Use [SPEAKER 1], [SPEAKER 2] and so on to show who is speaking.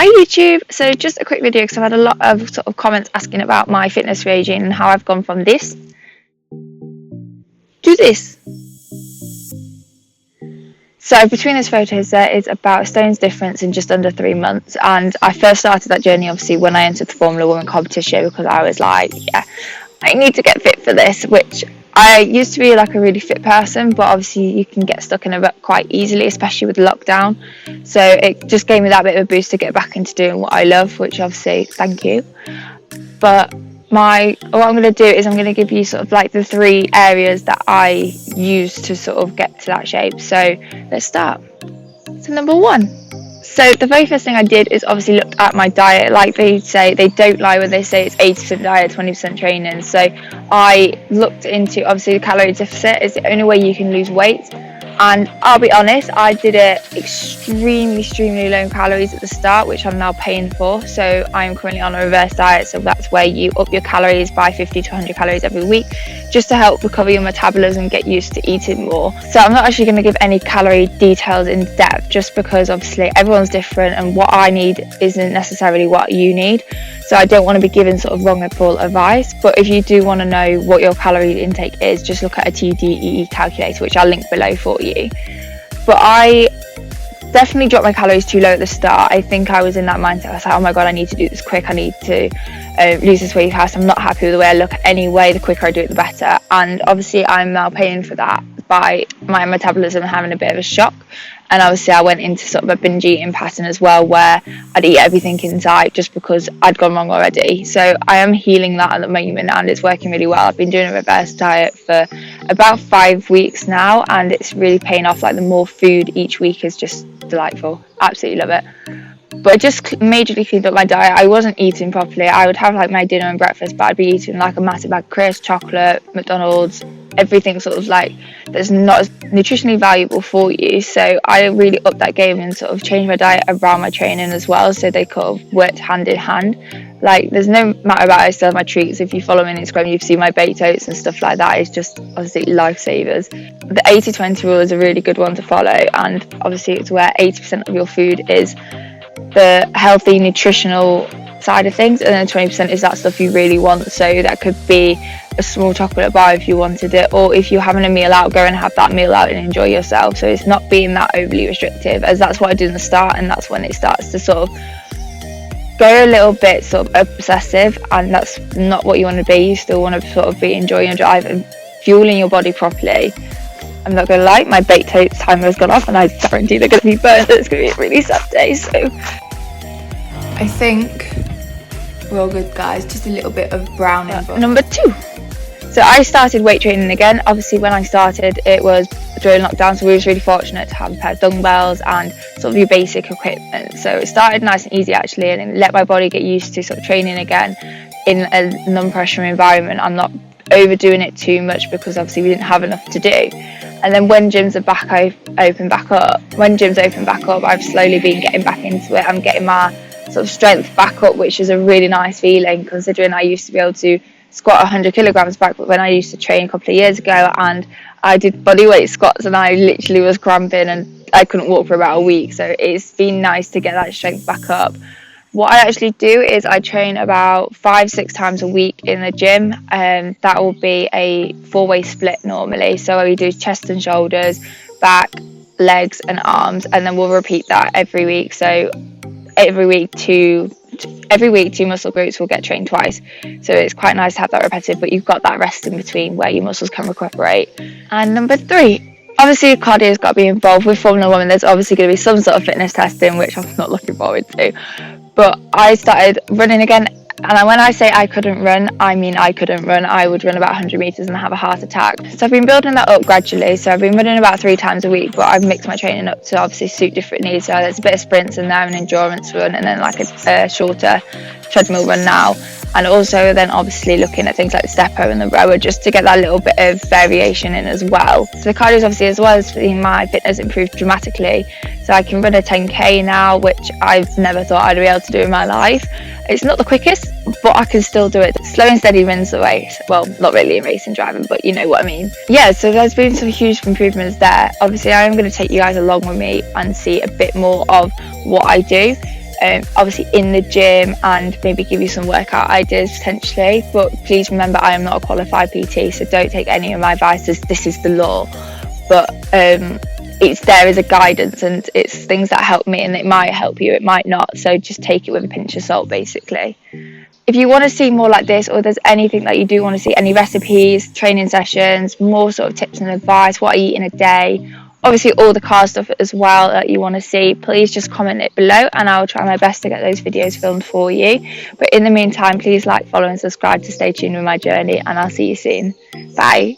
[SPEAKER 1] Hi YouTube! So just a quick video because I've had a lot of sort of comments asking about my fitness regime and how I've gone from this to this. So between those photos there is about a stone's difference in just under 3 months, and I first started that journey obviously when I entered the Formula Woman competition because I was like, yeah, I need to get fit for this, which I used to be like a really fit person, but obviously you can get stuck in a rut quite easily, especially with lockdown. So it just gave me that bit of a boost to get back into doing what I love, which obviously thank you. But what I'm going to do is I'm going to give you sort of like the 3 areas that I use to sort of get to that shape. So let's start. So number 1. So the very first thing I did is obviously looked at my diet. Like they say, they don't lie when they say it's 80% diet, 20% training. So I looked into, obviously the calorie deficit is the only way you can lose weight. And I'll be honest, I did it extremely low in calories at the start, which I'm now paying for. So I'm currently on a reverse diet. So that's where you up your calories by 50 to 100 calories every week, just to help recover your metabolism and get used to eating more. So I'm not actually going to give any calorie details in depth, just because obviously everyone's different and what I need isn't necessarily what you need. So I don't want to be giving sort of wrong or full advice. But if you do want to know what your calorie intake is, just look at a TDEE calculator, which I'll link below for you. But I definitely dropped my calories too low at the start. I think I was in that mindset. I was like, oh my god, I need to do this quick. I need to lose this weight fast. I'm not happy with the way I look anyway. The quicker I do it, the better. And obviously I'm now paying for that by my metabolism having a bit of a shock. And obviously I went into sort of a binge eating pattern as well, where I'd eat everything in sight just because I'd gone wrong already. So I am healing that at the moment and it's working really well. I've been doing a reverse diet for about 5 weeks now and it's really paying off. Like the more food each week is just delightful. Absolutely love it. But it just majorly cleaned up my diet. I wasn't eating properly. I would have like my dinner and breakfast, but I'd be eating like a massive bag of crisps, chocolate, McDonald's, everything sort of like that's not as nutritionally valuable for you. So I really upped that game and sort of changed my diet around my training as well, so they could have worked hand in hand. Like there's no matter about I still have my treats. If you follow me on Instagram, you've seen my baked oats and stuff like that. It's just obviously lifesavers. The 80-20 rule is a really good one to follow, and obviously it's where 80% of your food is the healthy nutritional side of things, and then 20% is that stuff you really want. So that could be a small chocolate bar if you wanted it, or if you're having a meal out, go and have that meal out and enjoy yourself. So it's not being that overly restrictive, as that's what I did in the start, and that's when it starts to sort of go a little bit sort of obsessive, and that's not what you want to be. You still want to sort of be enjoying your drive and fueling your body properly. I'm not going to lie, my baked oats timer has gone off and I guarantee they're going to be burnt. It's going to be a really sad day. So I think we're all good, guys. Just a little bit of brown. Number 2. So I started weight training again. Obviously when I started it was during lockdown, so we was really fortunate to have a pair of dumbbells and sort of your basic equipment. So it started nice and easy actually, and let my body get used to sort of training again in a non-pressure environment. I'm not overdoing it too much because obviously we didn't have enough to do. And then when gyms are open back up, I've slowly been getting back into it. I'm getting my sort of strength back up, which is a really nice feeling, considering I used to be able to squat 100 kilograms back when I used to train a couple of years ago, and I did bodyweight squats and I literally was cramping and I couldn't walk for about a week. So it's been nice to get that strength back up. What I actually do is I train about 5-6 times a week in the gym, and that will be a 4-way split normally. So we do chest and shoulders, back, legs and arms, and then we'll repeat that every week. So every week two muscle groups will get trained twice. So it's quite nice to have that repetitive, but you've got that rest in between where your muscles can recuperate. And number 3, obviously cardio's got to be involved. With Formula Woman there's obviously going to be some sort of fitness testing, which I'm not looking forward to. But I started running again, and when I say I couldn't run, I mean I couldn't run. I would run about 100 meters and have a heart attack. So I've been building that up gradually. So I've been running about 3 times a week, but I've mixed my training up to obviously suit different needs. So there's a bit of sprints in there, an endurance run, and then like a shorter treadmill run now. And also then obviously looking at things like the stepper and the rower, just to get that little bit of variation in as well. So the cardio is obviously, as well as seeing my fitness improve dramatically. So I can run a 10k now, which I've never thought I'd be able to do in my life. It's not the quickest, but I can still do it. Slow and steady wins the race. Well, not really in racing driving, but you know what I mean. Yeah, so there's been some huge improvements there. Obviously I am going to take you guys along with me and see a bit more of what I do. obviously in the gym, and maybe give you some workout ideas potentially. But please remember, I am not a qualified PT, so don't take any of my advice as this is the law. But it's there as a guidance, and it's things that help me, and it might help you, it might not. So just take it with a pinch of salt, basically. If you want to see more like this, or there's anything that you do want to see, any recipes, training sessions, more sort of tips and advice, what I eat in a day, obviously all the car stuff as well that you want to see, please just comment it below and I'll try my best to get those videos filmed for you. But in the meantime, please like, follow and subscribe to stay tuned with my journey, and I'll see you soon. Bye.